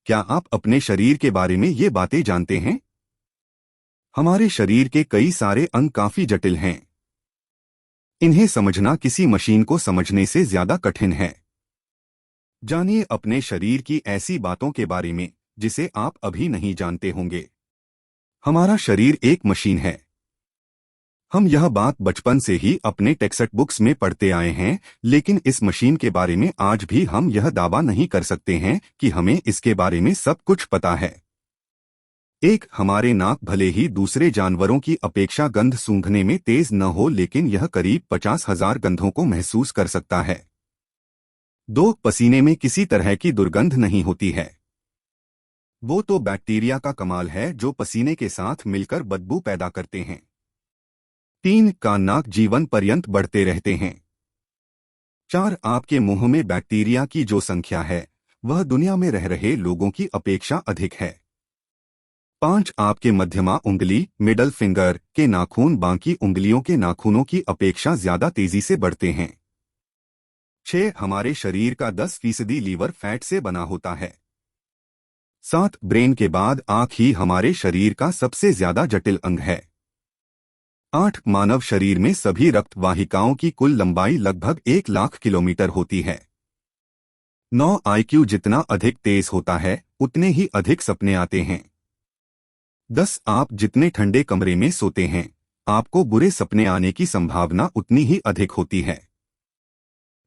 क्या आप अपने शरीर के बारे में ये बातें जानते हैं? हमारे शरीर के कई सारे अंग काफी जटिल हैं। इन्हें समझना किसी मशीन को समझने से ज्यादा कठिन है। जानिए अपने शरीर की ऐसी बातों के बारे में जिसे आप अभी नहीं जानते होंगे। हमारा शरीर एक मशीन है। हम यह बात बचपन से ही अपने टेक्स्ट बुक्स में पढ़ते आए हैं, लेकिन इस मशीन के बारे में आज भी हम यह दावा नहीं कर सकते हैं कि हमें इसके बारे में सब कुछ पता है। हमारे नाक भले ही दूसरे जानवरों की अपेक्षा गंध सूंघने में तेज न हो, लेकिन यह करीब 50,000 गंधों को महसूस कर सकता है। पसीने में किसी तरह की दुर्गंध नहीं होती है। वो तो बैक्टीरिया का कमाल है जो पसीने के साथ मिलकर बदबू पैदा करते हैं। नाक जीवन पर्यंत बढ़ते रहते हैं। आपके मुंह में बैक्टीरिया की जो संख्या है वह दुनिया में रह रहे लोगों की अपेक्षा अधिक है। 5 आपके मध्यमा उंगली मिडल फिंगर के नाखून बाकी उंगलियों के नाखूनों की अपेक्षा ज्यादा तेजी से बढ़ते हैं। 6 हमारे शरीर का 10% लीवर फैट से बना होता है। 7 ब्रेन के बाद आंख ही हमारे शरीर का सबसे ज्यादा जटिल अंग है। 8 मानव शरीर में सभी रक्त वाहिकाओं की कुल लंबाई लगभग 1,00,000 किलोमीटर होती है। 9 IQ जितना अधिक तेज होता है उतने ही अधिक सपने आते हैं। 10 आप जितने ठंडे कमरे में सोते हैं आपको बुरे सपने आने की संभावना उतनी ही अधिक होती है।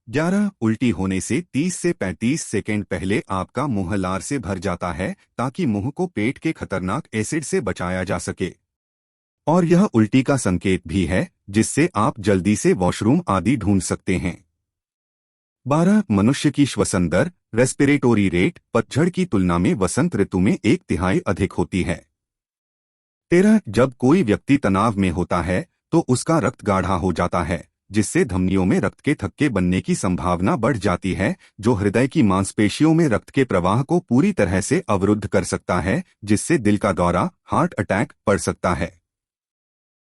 11 उल्टी होने से 30 से 35 सेकेंड पहले आपका मुंह लार से भर जाता है ताकि मुंह को पेट के खतरनाक एसिड से बचाया जा सके, और यह उल्टी का संकेत भी है जिससे आप जल्दी से वॉशरूम आदि ढूंढ सकते हैं। 12 मनुष्य की श्वसन दर रेस्पिरेटोरी रेट पतझड़ की तुलना में वसंत ऋतु में 1/3 अधिक होती है। 13 जब कोई व्यक्ति तनाव में होता है तो उसका रक्त गाढ़ा हो जाता है जिससे धमनियों में रक्त के थक्के बनने की संभावना बढ़ जाती है, जो हृदय की मांसपेशियों में रक्त के प्रवाह को पूरी तरह से अवरुद्ध कर सकता है, जिससे दिल का दौरा हार्ट अटैक पड़ सकता है।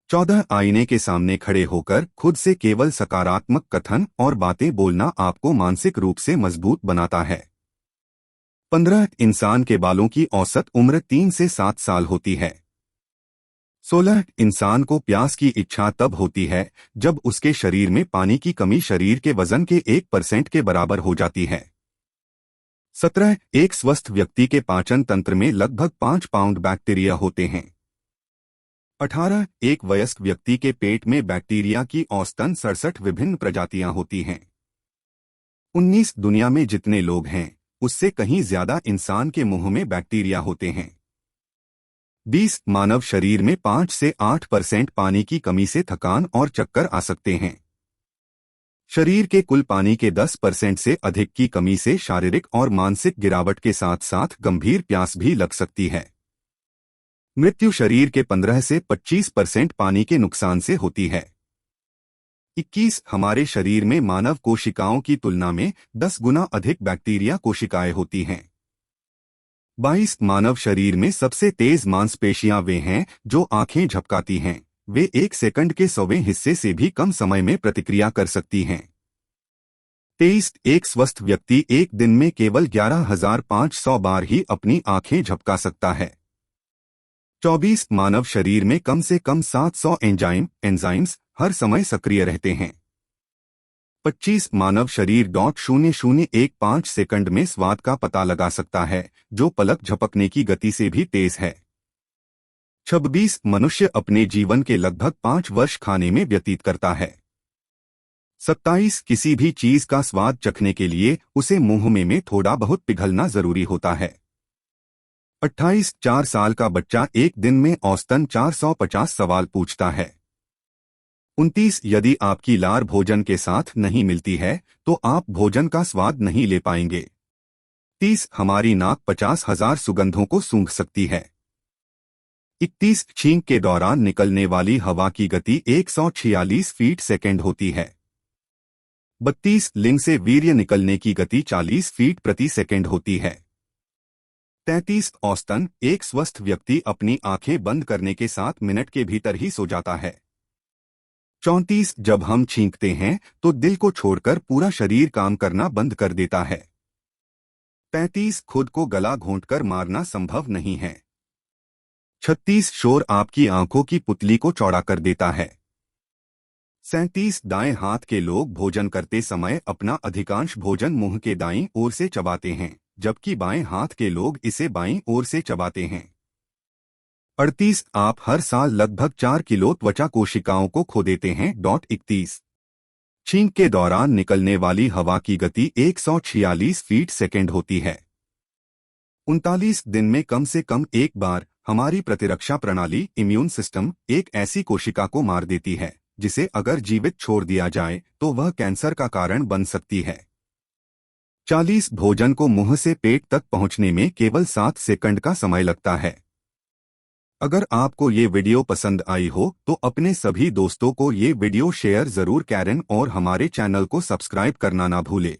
14 आईने के सामने खड़े होकर खुद से केवल सकारात्मक कथन और बातें बोलना आपको मानसिक रूप से मजबूत बनाता है। 15 इंसान के बालों की औसत उम्र 3 से 7 साल होती है। 16 इंसान को प्यास की इच्छा तब होती है जब उसके शरीर में पानी की कमी शरीर के वजन के 1% के बराबर हो जाती है। 17 एक स्वस्थ व्यक्ति के पाचन तंत्र में लगभग 5 पाउंड बैक्टीरिया होते हैं। 18 एक वयस्क व्यक्ति के पेट में बैक्टीरिया की औसतन 67 विभिन्न प्रजातियां होती हैं। 19 दुनिया में जितने लोग हैं उससे कहीं ज्यादा इंसान के मुंह में बैक्टीरिया होते हैं। 20 मानव शरीर में 5 से 8% पानी की कमी से थकान और चक्कर आ सकते हैं। शरीर के कुल पानी के 10% से अधिक की कमी से शारीरिक और मानसिक गिरावट के साथ साथ गंभीर प्यास भी लग सकती है। मृत्यु शरीर के 15 से 25% पानी के नुकसान से होती है। 21 हमारे शरीर में मानव कोशिकाओं की तुलना में 10 गुना अधिक बैक्टीरिया कोशिकाएं होती हैं। 22 मानव शरीर में सबसे तेज मांसपेशियां वे हैं जो आंखें झपकाती हैं, वे 1 सेकंड के 100वें हिस्से से भी कम समय में प्रतिक्रिया कर सकती हैं। 23 एक स्वस्थ व्यक्ति एक दिन में केवल 11,500 बार ही अपनी आंखें झपका सकता है। 24 मानव शरीर में कम से कम 700 एंजाइम्स हर समय सक्रिय रहते हैं। 25 मानव शरीर 0.0015 सेकंड में स्वाद का पता लगा सकता है जो पलक झपकने की गति से भी तेज है। 26 मनुष्य अपने जीवन के लगभग 5 वर्ष खाने में व्यतीत करता है। 27 किसी भी चीज का स्वाद चखने के लिए उसे मुंह में थोड़ा बहुत पिघलना जरूरी होता है। 28 4 साल का बच्चा एक दिन में औसतन 450 सवाल पूछता है। 29 यदि आपकी लार भोजन के साथ नहीं मिलती है तो आप भोजन का स्वाद नहीं ले पाएंगे। 30 हमारी नाक 50,000 सुगंधों को सूंघ सकती है। 31 छींक के दौरान निकलने वाली हवा की गति 146 फीट सेकेंड होती है। 32 लिंग से वीर्य निकलने की गति 40 फीट प्रति सेकेंड होती है। 33 औसतन एक स्वस्थ व्यक्ति अपनी आंखें बंद करने के 7 मिनट के भीतर ही सो जाता है। 34 जब हम छींकते हैं तो दिल को छोड़कर पूरा शरीर काम करना बंद कर देता है। 35 खुद को गला घोंटकर मारना संभव नहीं है। 36 शोर आपकी आंखों की पुतली को चौड़ा कर देता है। 37 दाएं हाथ के लोग भोजन करते समय अपना अधिकांश भोजन मुंह के दाईं ओर से चबाते हैं, जबकि बाएं हाथ के लोग इसे बाईं ओर से चबाते हैं। 38 आप हर साल लगभग 4 किलो त्वचा कोशिकाओं को खो देते हैं। 31 छींक के दौरान निकलने वाली हवा की गति 146 फीट सेकेंड होती है। 39 दिन में कम से कम एक बार हमारी प्रतिरक्षा प्रणाली इम्यून सिस्टम एक ऐसी कोशिका को मार देती है जिसे अगर जीवित छोड़ दिया जाए तो वह कैंसर का कारण बन सकती है। 40 भोजन को मुंह से पेट तक पहुंचने में केवल 7 सेकंड का समय लगता है। अगर आपको ये वीडियो पसंद आई हो तो अपने सभी दोस्तों को ये वीडियो शेयर जरूर करें और हमारे चैनल को सब्सक्राइब करना ना भूले।